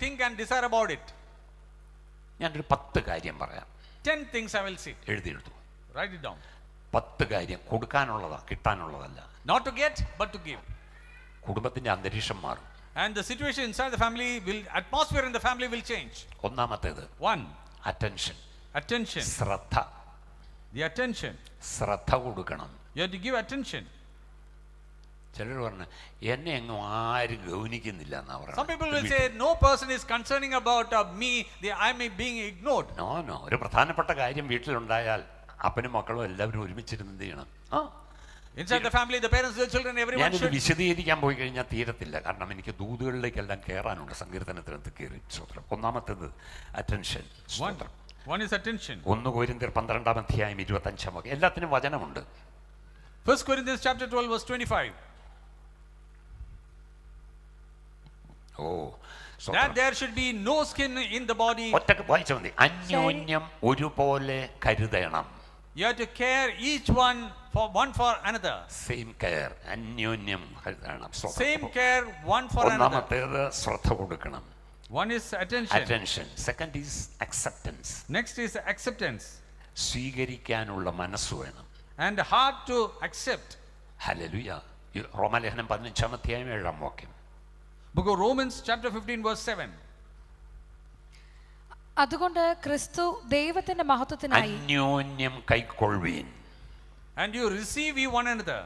think and desire about it. ഞാനൊരു 10 കാര്യം പറയാം. 10 things I will say. എഴുതിയെടുത്തു. Write it down. 10 കാര്യം കൊടുക്കാനുള്ളതാ, കിട്ടാനുള്ളതല്ല. Not to get, but to give. കുടുംബത്തിന്റെ അന്തരീക്ഷം മാറും. And the situation inside the family will, atmosphere in the family will change. ഒന്നാമത്തേത് 1. attention. Attention. ശ്രദ്ധ. The attention. ശ്രദ്ധ കൊടുക്കണം. You have to give attention. ചിലർ പറഞ്ഞു എന്നെ എങ്ങും ആരും ഗൗനിക്കുന്നില്ല എന്നാ പറയുന്നത്. Some people will say no person is concerning about me, I am being ignored. No ഒരു പ്രധാനപ്പെട്ട കാര്യം വീട്ടിലുണ്ടായാൽ അപ്പനും മക്കളും എല്ലാവരും ഒരുമിച്ചിരുന്ന് എന്ത് ചെയ്യണം? Inside the family, the parents, the children, everyone ഞാനിത് should. വിശദീകരിക്കാൻ പോയി കഴിഞ്ഞാൽ തീരത്തില്ല, കാരണം എനിക്ക് ദൂതുകളിലേക്കെല്ലാം കയറാനുണ്ട്. സങ്കീർത്തനത്തിനകത്ത് കയറി. സ്തോത്രം. ഒന്നാമത്തേത് അറ്റൻഷൻ. One is attention. 1 കൊരിന്ത്യർ 12-ാം അധ്യായം 25-ാം വാക്യം. എല്ലാത്തിനും വചനമുണ്ട്. 1 Corinthians chapter 12 verse 25. That there should be no skin in the body. ഒറ്റക്ക് വായിച്ചാൽ മതി. അന്യോന്യം ഒരുപോലെ കരുതണം. You have to care each one for another. Same care. അന്യോന്യം കരുതണം. Same care one for another. ഒന്നാമത്തേത് ശ്രദ്ധ കൊടുക്കണം. One is attention. Attention. Second is acceptance. Next is acceptance. സ്വീകരിക്കാനുള്ള മനസ്സ് വേണം. And heart to accept. Hallelujah. റോമാലേഖനം 15-ാം അധ്യായം 7-ാം വാക്യം. Book of Romans chapter 15 verse 7. അതുകൊണ്ട് ക്രിസ്തു ദൈവത്തിന്റെ മഹത്വത്തിനായി അന്യോന്യം കൈക്കൊള്ളുവീൻ. And you receive ye one another.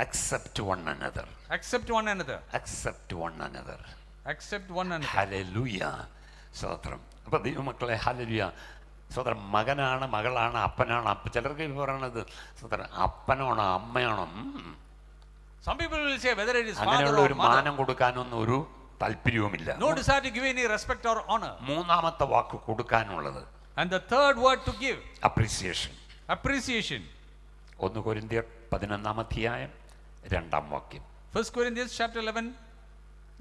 Accept one another. Accept one another. Accept one another. Accept one another. Hallelujah. സ്തോത്രം. അപ്പോൾ ദൈവമക്കളെ ഹല്ലേലൂയ. സ്തോത്രം. മകനാണ്, മകളാണ്, അപ്പനാണ്. ചിലർക്ക് പറയണത് സ്തോത്രം അപ്പനാണോ അമ്മയാണോ? Some people will say whether it is father അങ്ങനെയുള്ള or ഒരു mother. മാനം കൊടുക്കാനൊന്നും ഒരു താല്പര്യവുമില്ല. No desire to give any respect or honor. മൂന്നാമത്തെ വാക്ക് കൊടുക്കാനുള്ളത്. And the third word to give. Appreciation. Appreciation. 1 കൊരിന്ത്യർ 11-ാം അധ്യായം 2-ാം വാക്യം. 1 Corinthians chapter 11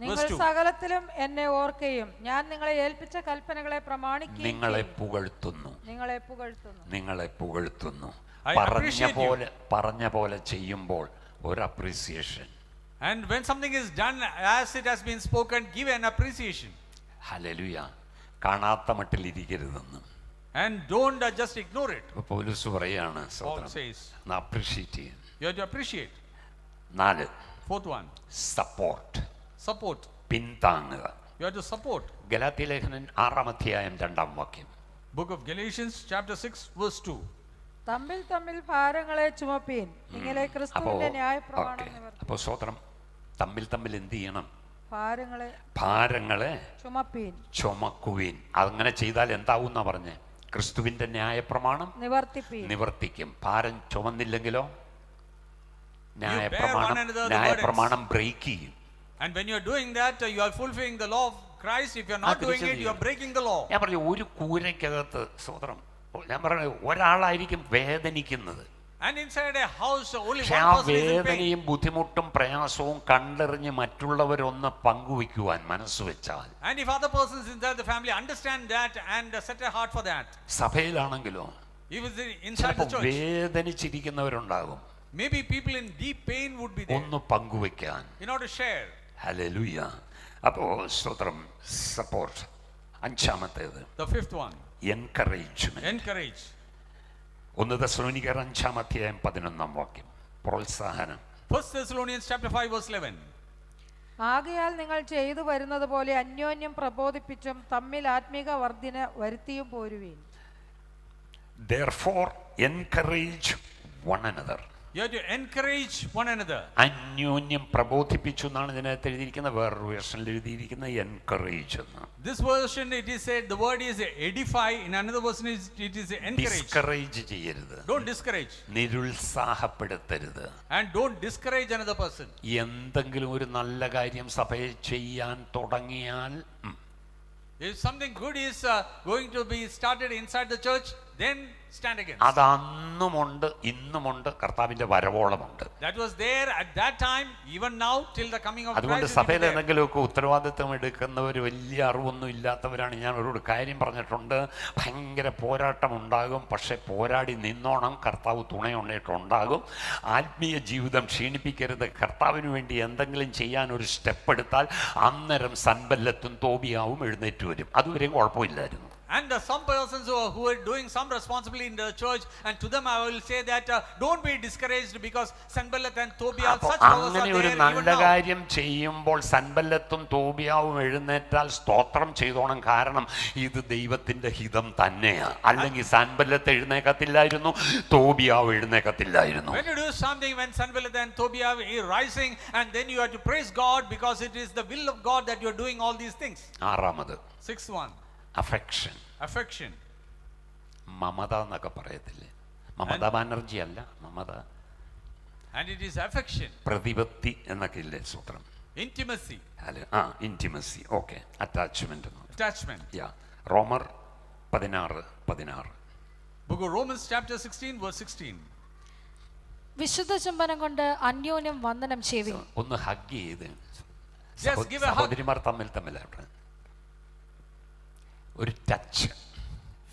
നിങ്ങൾ verse 2. സകലത്തിലും എന്നെ ഓർക്കുകയും ഞാൻ നിങ്ങളെ ഏൽപ്പിച്ച കൽപ്പനകളെ പ്രമാണിക്കുകയും നിങ്ങളെ പുകഴ്ത്തുന്നു. നിങ്ങളെ പുകഴ്ത്തുന്നു. നിങ്ങളെ പുകഴ്ത്തുന്നു. I appreciate you. പറഞ്ഞ പോലെ ചെയ്യുമ്പോൾ ഒരു appreciation. And when something is done as it has been spoken, give an appreciation. Hallelujah. കാണാത്ത മട്ടിൽ ഇരിക്കരുതെന്ന്. And don't just ignore it. പൗലോസ് പറയാണ് Paul says അപ്രീഷിയേറ്റ് ചെയ്യും. you have to appreciate. 4. Fourth one, support. support. പിന്താങ്ങുക. You have to support. Galatia ലേഖനം 6-ാം അധ്യായം 2-ാം വാക്യം. Book of Galatians chapter 6 verse 2. തമ്മിൽ തമ്മിൽ ഭാരങ്ങളെ ചുമപ്പീൻ നിങ്ങളെ ക്രിസ്തുവിന്റെ ന്യായപ്രമാണം നിവർത്തി. അപ്പോൾ സ്തോത്രം. തമ്മിൽ തമ്മിൽ എന്ത് ചെയ്യണം? ഭാരങ്ങളെ ചുമക്കുവീൻ. അങ്ങനെ ചെയ്താൽ എന്താവും എന്നാ പറഞ്ഞേ? ക്രിസ്തുവിന്റെ ന്യായപ്രമാണം നിവർത്തിക്കും. ഭാരം ചുമന്നില്ലെങ്കിലോ ന്യായപ്രമാണം ബ്രേക്ക് ചെയ്യും. And when you are doing that, you are fulfilling the law of Christ. If you are not doing it, you are breaking the law. ഞാൻ പറഞ്ഞു ഒരു കൂരയ്ക്കകത്ത് സ്തോത്രം ഞാൻ പറഞ്ഞു ഒരാളായിരിക്കും വേദനിക്കുന്നത്. And inside a house only one person is in pain. വേദനയും ബുദ്ധിമുട്ടും പ്രയാസവും കണ്ടറിഞ്ഞ് മറ്റുള്ളവരൊന്ന് പങ്കുവെക്കുവാൻ മനസ്സ് വെച്ചാൽ. And if other persons inside the family understand that and set a heart for that. സഭയിലാണെങ്കിലോ inside the church വേദനിച്ചിരിക്കുന്നവരുണ്ടാകും. Maybe people in deep pain would be there. ഒന്ന് പങ്കുവെക്കാൻ. In order to share. Hallelujah. അപ്പോൾ സ്തോത്രം. Support. 5-ാമത്തേത്. The fifth one. Encouragement. Encourage. 1 തെസ്സലോനിക്കർ 5-ാം അധ്യായം 11-ാം വാക്യം. പ്രോത്സാഹനം. 1 Thessalonians chapter 5 verse 11. ആകയാൽ നിങ്ങൾ ചെയ്തു വരുന്നത് പോലെ അന്യോന്യം പ്രബോധിപ്പിച്ചും തമ്മിൽ ആത്മീക വർധന വരുത്തിയും പോരുവീൻ. Therefore encourage one another. You have to encourage one another. അന്യോന്യം പ്രബോധിപ്പിച്ചു എന്നാണ് ഇതിനകത്ത് എഴുതിയിരിക്കുന്നത്. വേറൊരു വേർഷനിൽ എഴുതിയിരിക്കുന്നത് എൻകറേജ് എന്ന്. This version it is said the word is edify. In another version it is encourage. Discourage ചെയ്യരുത്. Don't discourage. നിരുത്സാഹപ്പെടുത്തരുത്. And don't discourage another person. എന്തെങ്കിലും ഒരു നല്ല കാര്യം സഭയിൽ ചെയ്യാൻ തുടങ്ങിയാൽ If something good is going to be started inside the church, then stand against. അത് അന്നുമുണ്ട് ഇന്നുമുണ്ട് കർത്താവിന്റെ വരവോളമുണ്ട്. That was there at that time, even now till the coming of അതുകൊണ്ട് Christ. സഭയിൽ എന്തെങ്കിലുമൊക്കെ ഉത്തരവാദിത്വം എടുക്കുന്നവർ വലിയ അറിവൊന്നും ഇല്ലാത്തവരാണ്. ഞാൻ ഒരു കാര്യം പറഞ്ഞിട്ടുണ്ട്, ഭയങ്കര പോരാട്ടം ഉണ്ടാകും, പക്ഷെ പോരാടി നിന്നോണം, കർത്താവ് തുണയുണ്ടായിട്ടുണ്ടാകും. ആത്മീയ ജീവിതം ക്ഷീണിപ്പിക്കരുത്. കർത്താവിന് വേണ്ടി എന്തെങ്കിലും ചെയ്യാൻ ഒരു സ്റ്റെപ്പ് എടുത്താൽ അന്നേരം സൻബല്ലത്തും തോബിയാവും എഴുന്നേറ്റ് വരും. അതുവരെയും കുഴപ്പമില്ലായിരുന്നു. And some persons who are doing some responsibility in the church, and to them I will say that don't be discouraged because Sanballat and Tobiah, such powers are അങ്ങനെ there ഒരു even നല്ല now. കാര്യം ചെയ്യുമ്പോൾ സൻബല്ലത്തും തോബിയാവും എഴുന്നേറ്റാൽ സ്തോത്രം ചെയ്തോണം. കാരണം ഇത് ദൈവത്തിന്റെ ഹിതം തന്നെയാണ്. അല്ലെങ്കിൽ സൻബല്ലത്ത് എഴുന്നേക്കത്തില്ലായിരുന്നു, തോബിയാവ് എഴുന്നേക്കത്തില്ലായിരുന്നു. When you do something, when Sanballat and Tobiah is rising, and then you have to praise God because it is the will of God that you are doing all these things. ആറാമത് Sixth one, affection, affection. മമത എന്നൊക്കെ പറയത്തില്ലേ? മമത ബാനർജി അല്ല, Mamata. And it is affection. പ്രതിപത്തി എന്നൊക്കെ ഇല്ലേ സൂത്രം? Intimacy. Intimacy. Okay, attachment. Attachment. റോമർ 16:16. Book of Romans chapter 16 verse 16. വിശുദ്ധ ചുംബനം കൊണ്ട് അന്യോന്യം വന്ദനം ചെയ്യുവിൻ. ഒന്ന് ഹഗ് ചെയ്ത് Just give a hug. സഹോദരിമാർ തമ്മിലാണ് ഒരു touch,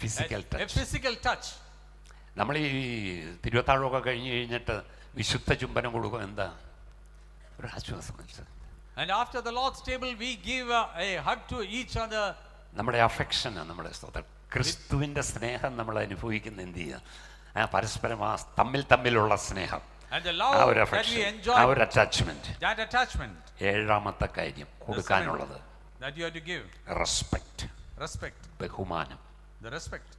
physical A touch. physical touch. നമ്മൾ ഈ തിരുവത്താഴമൊക്കെ കഴിഞ്ഞ് കഴിഞ്ഞിട്ട് വിശുദ്ധ ചുംബനം കൊടുക്കും. എന്താ ഒരു ആശ്വാസം മനസ്സിലായി. And after the Lord's table we give a hug to each other. നമ്മുടെ അഫെക്ഷനാണ് നമ്മുടെ സ്തോത്രം. ക്രിസ്തുവിന്റെ സ്നേഹം നമ്മൾ അനുഭവിക്കുന്ന എന്ത് ചെയ്യുക? പരസ്പരം തമ്മിലുള്ള സ്നേഹം, And the love ആ ഒരു that we അഫെക്ഷൻ, enjoy, ആ ഒരു അറ്റാച്ച്മെന്റ്. that attachment. ഏഴാമത്തെ കാര്യം കൊടുക്കാനുള്ളത് That you have to give. Respect, Respect. ബഹുമാനം. The respect.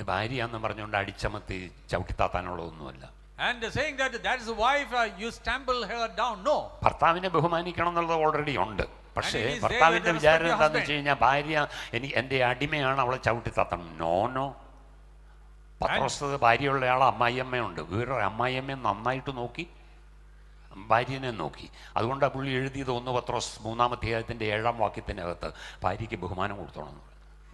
ഭാര്യയാന്ന് പറഞ്ഞുകൊണ്ട് അടിച്ചമർത്തി ചവിട്ടിത്താത്താനുള്ളതൊന്നുമല്ല. And saying that that is a wife, you stample her down. No. ഭർത്താവിനെ ബഹുമാനിക്കണം എന്നുള്ളത് ഓൾറെഡി ഉണ്ട്. പക്ഷേ And it is there ഭർത്താവിന്റെ with the വിചാരം respect of എന്താണെന്ന് husband. വെച്ച് കഴിഞ്ഞാൽ ഭാര്യ എൻ്റെ അടിമയാണ്, അവളെ ചവിട്ടിത്താത്തണം. നോ. പത്രോസ് ഭാര്യയുള്ള ആൾ അമ്മായിയമ്മയുണ്ട്. വേറെ അമ്മായിയമ്മയെ നന്നായിട്ട് നോക്കി, ഭാര്യനെ നോക്കി. അതുകൊണ്ട് പുള്ളി എഴുതിയത് 1 പത്രോസ് 3-ാം അധ്യായത്തിന്റെ 7-ാം വാക്യത്തിനകത്ത് ഭാര്യയ്ക്ക് ബഹുമാനം കൊടുത്തോണം.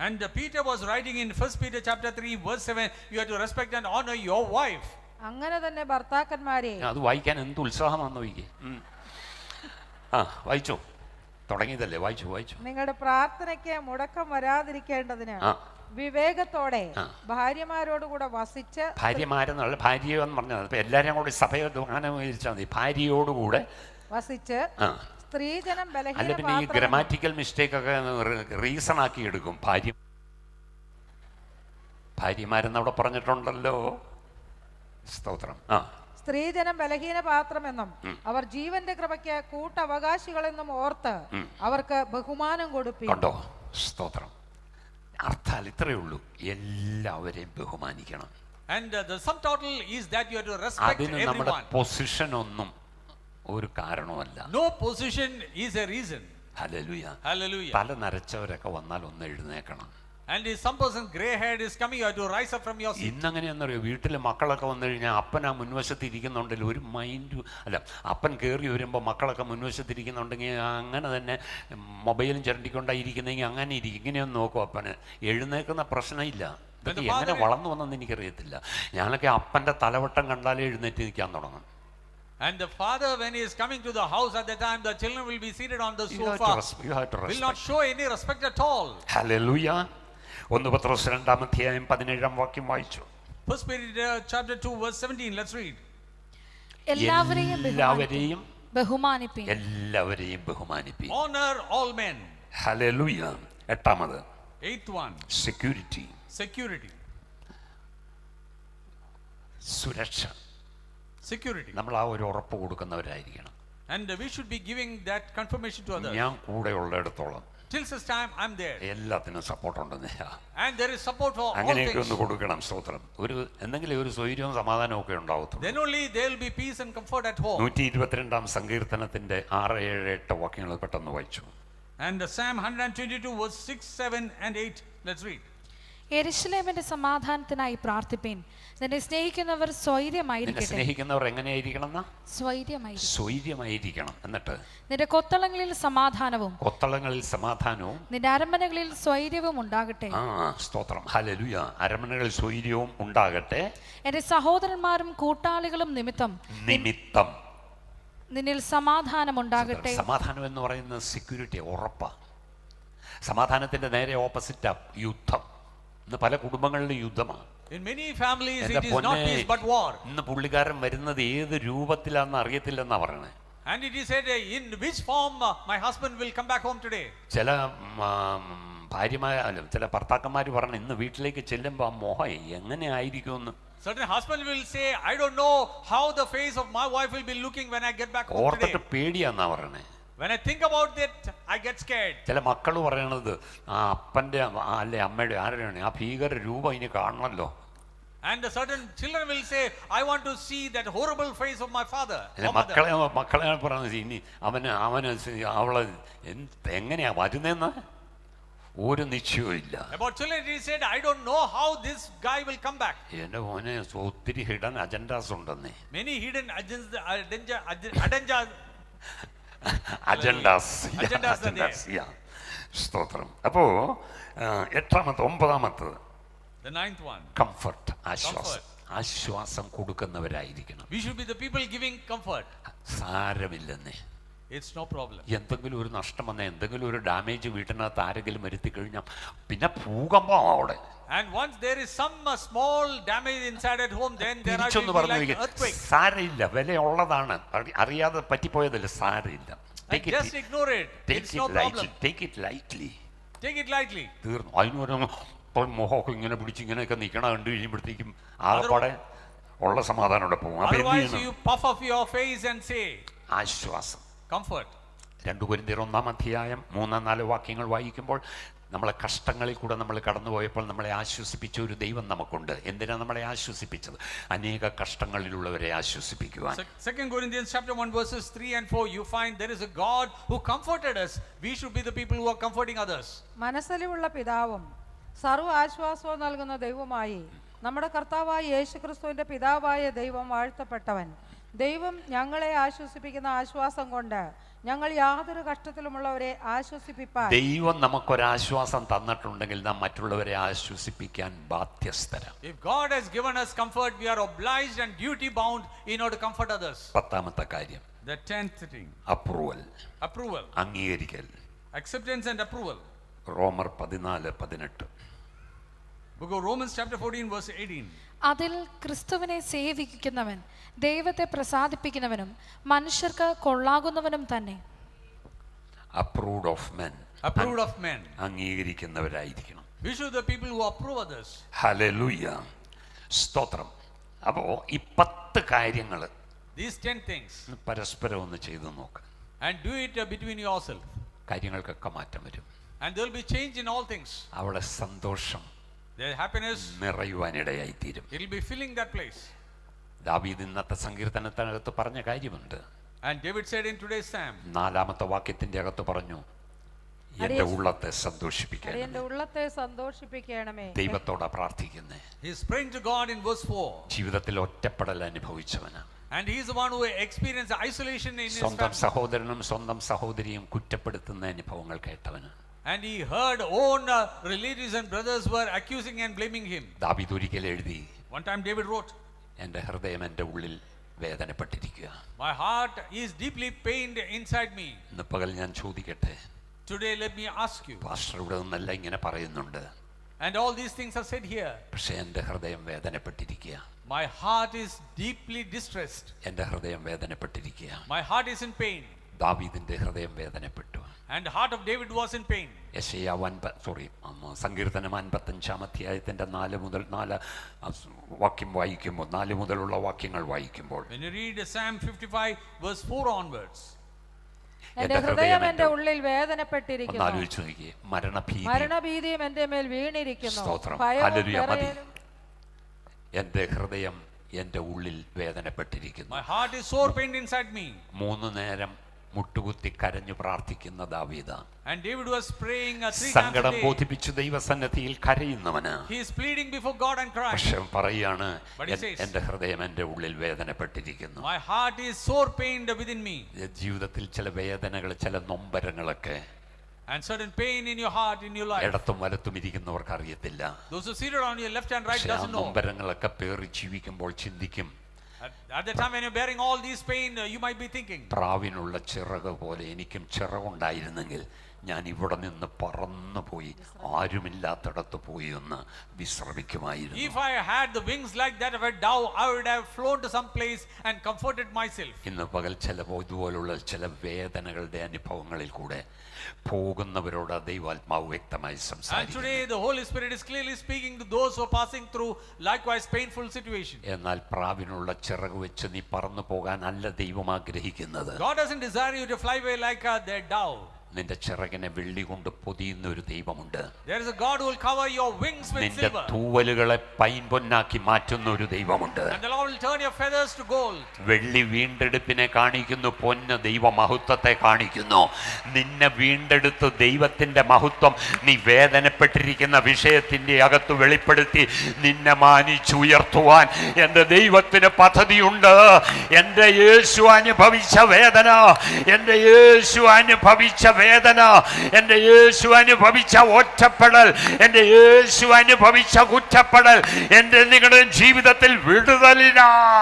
And Peter was writing in 1 Peter chapter 3 verse 7, you have to respect and honor your wife. അങ്ങനെ തന്നെ ഭർത്താക്കന്മാരെ. അത് വായിക്കാൻ എന്ത് ഉത്സാഹമാണെന്ന് നോക്കി. വായിച്ചോ, തുടങ്ങിയതല്ലേ, വായിച്ചു. നിങ്ങളുടെ പ്രാർത്ഥനയ്ക്ക് മുടക്കം വരാതിരിക്കേണ്ടതിന് വിവേകത്തോടെ ഭാര്യമാരോടുകൂടെ വസിച്ച്. ഭാര്യമാരെന്നുള്ള ഭാര്യ എന്ന് പറഞ്ഞാൽ ഇപ്പൊ എല്ലാവരും കൂടി സഭയെ അങ്ങനെ വിചാരിച്ചാൽ മതി. ഭാര്യയോടുകൂടെ വസിച്ച്. സ്ത്രീജനം അല്ല പിന്നെ ഈ ഗ്രാമാറ്റിക്കൽ മിസ്റ്റേക്ക് ഒക്കെ റീസൺ ആക്കി എടുക്കും. ഭാര്യമാരെന്ന് അവിടെ പറഞ്ഞിട്ടുണ്ടല്ലോ. സ്തോത്രം. സ്ത്രീജനം ബലഹീന പാത്രമെന്നും അവർ ജീവന്റെ കൃപയ്ക്ക് കൂട്ടവകാശികളെന്നും ഓർത്ത് അവർക്ക് ബഹുമാനം കൊടുപ്പിക്കും. സ്തോത്രം. അർത്ഥാൽ ഇത്രയേ ഉള്ളൂ, എല്ലാവരെയും ബഹുമാനിക്കണം. And the sum total is that you have to respect അതിന് നമ്മുടെ everyone. പൊസിഷൻ ഒന്നും ഒരു കാരണമല്ല. No position is a reason. Hallelujah. Hallelujah. തല നരച്ചവരൊക്കെ വന്നാൽ ഒന്ന് എഴുന്നേക്കണം. And if some person gray haired is coming, you have to rise up from your seat. ഇന്നങ്ങനെയെന്നറിയോ, വീട്ടിൽ മക്കളൊക്കെ വന്നു കഴിഞ്ഞാൽ അപ്പൻ ആ മുൻവശത്ത് ഇരിക്കുന്നുണ്ടെങ്കിൽ ഒരു മൈൻഡ് അല്ല, അപ്പൻ കയറി വരുമ്പോൾ മക്കളൊക്കെ മുൻവശത്ത് ഇരിക്കുന്നുണ്ടെങ്കിൽ അങ്ങനെ തന്നെ മൊബൈലും ചിരണ്ടിക്കൊണ്ടായിരിക്കുന്നെങ്കിൽ അങ്ങനെ ഇരിക്കും. ഇങ്ങനെയൊന്നും നോക്കും. അപ്പന് എഴുന്നേക്കുന്ന പ്രശ്നമില്ല. ഇതൊക്കെ എങ്ങനെ വളർന്നു വന്നെന്ന് എനിക്കറിയത്തില്ല. ഞാനൊക്കെ അപ്പൻ്റെ തലവട്ടം കണ്ടാലേ എഴുന്നേറ്റ് നിൽക്കാൻ തുടങ്ങും. And the father, when he is coming to the house at the time, the children will be seated on the sofa. You have to respect. Will not show any respect at all. Hallelujah. 1 പത്രോസ് 2-ാം അധ്യായം 17-ാം വാക്യം വായിച്ചു. 1 Peter chapter 2 verse 17. Let's read. എല്ലാവരെയും ബഹുമാനിപ്പിൻ. Honor all men. Hallelujah. 8-ാമത് 8th one. Security, Security. സുരക്ഷ. Security. നമ്മൾ ആ ഒരു ഉറപ്പ് കൊടുക്കുന്നവരായിരിക്കണം. And we should be giving that confirmation to others. ഞാൻ കൂടെ ഉള്ളിടത്തോളം Till such time I'm there. എല്ലാത്തിനും സപ്പോർട്ട് ഉണ്ടെന്ന്. And there is support for all അങ്ങനെയൊക്കെ things. ഒന്ന് കൊടുക്കണം. സ്തോത്രം. എന്തെങ്കിലും ഒരു സ്വൈര്യവും സമാധാനവും ഒക്കെ ഉണ്ടാവത്തുള്ളൂ. Then only there will be peace and comfort at home. 122-ാം സങ്കീർത്തനത്തിന്റെ 6, 7, 8 വാക്യങ്ങൾ പെട്ടെന്ന് വായിച്ചു. And Psalm 122 verse 6, 7 and 8. Let's read. യെരൂശലേമിന്റെ സമാധാനത്തിനായി പ്രാർത്ഥിപ്പീൻ. നിന്നെ സ്നേഹിക്കുന്നവർ സ്വൈര്യമായിരിക്കട്ടെ. സ്നേഹിക്കുന്നവർ എങ്ങനെയായിരിക്കണം? സ്വൈര്യമായിരിക്കണം. എന്നിട്ട് നിന്റെ കൊത്തളങ്ങളിൽ സമാധാനവും നിന്റെ അരമനകളിൽ സ്വൈര്യവും ഉണ്ടാകട്ടെ. സ്തോത്രം, ഹല്ലേലൂയ. അരമനകളിൽ സ്വൈര്യവും ഉണ്ടാകട്ടെ. എന്റെ സഹോദരന്മാരും കൂട്ടാളികളും നിമിത്തം നിന്നിൽ സമാധാനം ഉണ്ടാകട്ടെ. സമാധാനം എന്ന് പറയുന്നത് സെക്യൂരിറ്റി, ഉറപ്പാ. സമാധാനത്തിന്റെ നേരെ ഓപ്പോസിറ്റാ യുദ്ധം. ഇന്ന് പല കുടുംബങ്ങളിലും യുദ്ധമാണ്. ഇന്ന് പുള്ളിക്കാരൻ വരുന്നത് ഏത് രൂപത്തിലാണെന്ന് അറിയത്തില്ലെന്നാ പറയണേ. And it is said, in which form my husband will come back home today. ചില ഭാര്യമാരും ചില ഭർത്താക്കന്മാർ പറഞ്ഞു ഇന്ന് വീട്ടിലേക്ക് ചെല്ലുമ്പോൾ ആ മോഹം എങ്ങനെ ആയിരിക്കുമെന്ന്. Certain husband will say, I don't know how the face of my wife will be looking when I get back home today. ഓർത്തിട്ട് പേടിയാന്നാ പറയണേ. When I think about that, I get scared. ചില മക്കൾ പറയണത് ആ അപ്പന്റെ അല്ലെ അമ്മയുടെ ആരുടെയാണ് ആ ഭീകര രൂപം ഇനി കാണണമല്ലോ. And certain children will say, I want to see that horrible face of my father. മക്കളെ പറഞ്ഞത് ഇനി അവന് അവളെ എങ്ങനെയാ വരുന്നേന്ന് ഒരു നിശ്ചയവും ഇല്ല. About children he said, I don't know how this guy will come back. എന്റെ മോനെ ഒത്തിരി ഹിഡൻ അജൻഡാസ് ഉണ്ടെന്നേ. Many hidden agendas. സ്തോത്രം. അപ്പോ ഒമ്പതാമത്തത് the ninth one, comfort, ആശ്വാസം കൊടുക്കുന്നവരായിരിക്കണം. We should be the people giving comfort. സാരമില്ലെന്നേ, it's no problem. എന്തെങ്കിലും ഒരു നഷ്ടം വന്ന എന്തെങ്കിലും ഒരു ഡാമേജ് വീട്ടിനകത്ത് ആരെങ്കിലും വരുത്തി കഴിഞ്ഞാൽ പിന്നെ ഭൂകമ്പം അവിടെ. And once there is some small damage inside at home, then there are like earthquake. സാരമില്ല, വിലയുള്ളതാണ്, അറിയാതെ പറ്റിപ്പോയതല്ല, സാരമില്ല. Just ignore it. It's no problem. Take it lightly. തീർന്നു. അതിനൊരു മുഖമൊക്കെ ഇങ്ങനെ പിടിച്ച് ഇങ്ങനെയൊക്കെ നിൽക്കണ കണ്ടു കഴിയുമ്പോഴത്തേക്കും ആകപ്പാടെ ഉള്ള സമാധാനം ഇവിടെ പോകും. ആശ്വാസം, comfort. 2 കൊരിന്ത്യർ 1-3 വാക്യങ്ങൾ വായിക്കുമ്പോൾ നമ്മളെ കഷ്ടങ്ങളിൽ കൂടെ നമ്മൾ കടന്നുപോയപ്പോൾ നമ്മളെ ആശ്വസിപ്പിച്ച ഒരു ദൈവം നമുക്കുണ്ട്. എന്തിനാ നമ്മളെ ആശ്വസിപ്പിച്ചത്? അനേക കഷ്ടങ്ങളിലുള്ളവരെ ആശ്വസിപ്പിക്കുവാൻ. 2 Corinthians chapter 1 verses 3 and 4 you find there is a God who comforted us. We should be the people who are comforting others. മനസ്സലിവുള്ള പിതാവും സർവ്വ ആശ്വാസവും നൽകുന്ന ദൈവമായി നമ്മുടെ കർത്താവായ യേശുക്രിസ്തുവിന്റെ പിതാവായ ദൈവം വാഴ്ത്തപ്പെട്ടവൻ. ദൈവം ഞങ്ങളെ ആശ്വസിപ്പിക്കുന്ന ആശ്വാസം കൊണ്ട് ഞങ്ങൾ യാതൊരു കഷ്ടത്തിലുമുള്ളവരെ ആശ്വസിപ്പിപ്പാൻ. ദൈവം നമുക്കൊരാശ്വാസം തന്നിട്ടുണ്ടെങ്കിൽ നാം മറ്റുള്ളവരെ ആശ്വസിപ്പിക്കാൻ ബാധ്യസ്ഥരാണ്. If God has given us comfort, we are obliged and duty bound in order to comfort others. 10ാമത്തെ കാര്യം, the 10th thing, approval, അംഗീകരിക്കൽ, acceptance and approval. റോമർ 14:18. Book of Romans chapter 14 verse 18. അതിൽ ക്രിസ്തുവിനെ സേവിക്കുന്നവൻ ദൈവത്തെ പ്രസാദിപ്പിക്കുന്നവനും മനുഷ്യർക്ക് കൊള്ളാകുന്നവനും തന്നെ. Approved of men. അംഗീകരിക്കുന്നവരായിരിക്കണം. We should be the people who approve others. Hallelujah. സ്തോത്രം. അപ്പോൾ ഈ 10 കാര്യങ്ങൾ, these 10 things, പരസ്പരം ഒന്ന് ചെയ്തു നോക്ക്. And do it between yourself. കാര്യങ്ങൾക്കൊക്കെ മാറ്റം വരും. And there will be change in all things. അവിടെ സന്തോഷം, their happiness നിറയുവാനിടയായി തീരും. It will be filling that place. ദാവീദ് ഇന്നത്തെ സങ്കീർത്തനത്തിനകത്ത് പറഞ്ഞ കാര്യമുണ്ട്. And David said in today's psalm, 4ാമത്തെ വാക്യത്തിന്റെ അകത്ത് പറഞ്ഞു, എന്റെ ഉള്ളത്തെ സന്തോഷിപ്പിക്കണമേ. ദൈവത്തോടാ പ്രാർത്ഥിക്കുന്നേ. He is praying to God in verse 4. ജീവിതത്തിൽ ഒറ്റപ്പെടൽ അനുഭവിച്ചവനാണ്. And he is the one who experienced isolation in his family. സ്വന്തം സഹോദരനും സ്വന്തം സഹോദരിയും കുറ്റപ്പെടുത്തുന്ന അനുഭവങ്ങൾ കേട്ടവനാണ്. And he heard own relatives and brothers were accusing and blaming him. ദാവീദ് ഒരിക്കൽ എഴുതി, one time David wrote, എൻ്റെ ഹൃദയം എൻ്റെ ഉള്ളിൽ വേദനപ്പെട്ടിരിക്കുക. My heart is deeply pained inside me. ഇന്ന് പകൽ ഞാൻ ചോദിക്കട്ടെ, today let me ask you, pastor ഇവിടെ നിന്നല്ല ഇങ്ങനെ പറയുന്നുണ്ട്, and all these things are said here, പക്ഷേ എൻ്റെ ഹൃദയം വേദനപ്പെട്ടിരിക്കുക. My heart is deeply distressed. എൻ്റെ ഹൃദയം വേദനപ്പെട്ടിരിക്കുക. My heart is in pain. ദാവീദിന്റെ ഹൃദയം വേദനപ്പെട്ടു. And the heart of David was in pain. സങ്കീർത്തനം 55-ാമധ്യായത്തിന്റെ 4 വാക്യം വായിക്കുമ്പോൾ, 4 മുതലുള്ള വാക്യങ്ങൾ വായിക്കുമ്പോൾ, when you read Psalm 55 verse 4 onwards, എൻ്റെ ഹൃദയം എൻ്റെ ഉള്ളിൽ വേദനപ്പെട്ടിരിക്കുന്നു. ആലോചിച്ചു നോക്കിയേ, മരണഭീതിയും എൻ്റെ മേൽ വീണിരിക്കുന്നു. എൻ്റെ ഹൃദയം എൻ്റെ ഉള്ളിൽ വേദനപ്പെട്ടിരിക്കുന്നു. My heart is sore pained inside me. 3 നേരം മുട്ടുകുത്തി കരഞ്ഞു പ്രാർത്ഥിക്കുന്ന ദാവീദ്. And David was praying 3 times a സങ്കടം day. ബോധിപ്പിച്ചു ദൈവസന്നിധിയിൽ കരയുന്നവന്. He is pleading before God and crying. പക്ഷെ പറയാണ്, But he says, എന്റെ ഹൃദയം എന്റെ ഉള്ളിൽ വേദനപ്പെട്ടിരിക്കുന്നു. My heart is sore pained within me. ജീവിതത്തിൽ ചില വേദനകൾ, ചില നൊമ്പരങ്ങളൊക്കെ And certain pain in your heart, in your life. ഇടത്തും വലത്തും ഇരിക്കുന്നവർക്ക് അറിയത്തില്ല. Those who seated on your left and right പക്ഷെ ആ doesn't know. നൊമ്പരങ്ങളൊക്കെ പേറി ജീവിക്കുമ്പോൾ ചിന്തിക്കും, At the time when you're bearing all these pain, you might be thinking, പ്രാവിനുള്ള ചിറക് പോലെ എനിക്കും ചിറകുണ്ടായിരുന്നെങ്കിൽ ഞാൻ ഇവിടെ നിന്ന് പറന്നു പോയി ആരുമില്ലാത്തടത്ത് പോയി ഒന്ന് വിശ്രമിക്കുമായിരുന്നു. if I had the wings like that of a dove, I would have flown to some place and comforted myself. ഇന്ന് പകൽ ചില ഇതുപോലുള്ള ചില വേദനകളുടെ അനുഭവങ്ങളിൽ കൂടെ പോകുന്നവരോട് ദൈവാത്മാവ് വ്യക്തമായി And സംസാരിക്കുന്നു. today the Holy Spirit is clearly speaking to those who are passing through likewise painful situation. എന്നാൽ പ്രാവിനുള്ള ചിറക് വെച്ച് നീ പറന്നു പോകാനല്ല ദൈവം ആഗ്രഹിക്കുന്നത്. God doesn't desire you to fly away like the dove. നിന്റെ ചിറകിനെ വെള്ളി കൊണ്ട് പൊതിയുന്ന ഒരു ദൈവമുണ്ട്. There is a God who will cover your wings with നിന്റെ silver. തൂവലുകളെ പൈൻപൊന്നാക്കി മാറ്റുന്ന ഒരു ദൈവമുണ്ട്. And the Lord will turn your feathers to gold. വെള്ളി വീണ്ടെടുപ്പിനെ കാണിക്കുന്നു, പൊന്ന് ദൈവ മഹത്വത്തെ കാണിക്കുന്നു. നിന്നെ വീണ്ടെടുത്ത് ദൈവത്തിന്റെ മഹത്വം നീ വേദനപ്പെട്ടിരിക്കുന്ന വിഷയത്തിന്റെ അകത്ത് വെളിപ്പെടുത്തി നിന്നെ മാനിച്ചുയർത്തുവാൻ എൻ്റെ ദൈവത്തിന് പദ്ധതിയുണ്ട്. എൻ്റെ യേശു അനുഭവിച്ച വേദന, എൻ്റെ യേശു അനുഭവിച്ച വേദന, എൻ്റെ യേശു അനുഭവിച്ച ഒറ്റപ്പെടൽ, എൻ്റെ യേശു അനുഭവിച്ച കുറ്റപ്പെടൽ എൻ്റെ നിങ്ങളുടെ ജീവിതത്തിൽ വിടുതലിനാ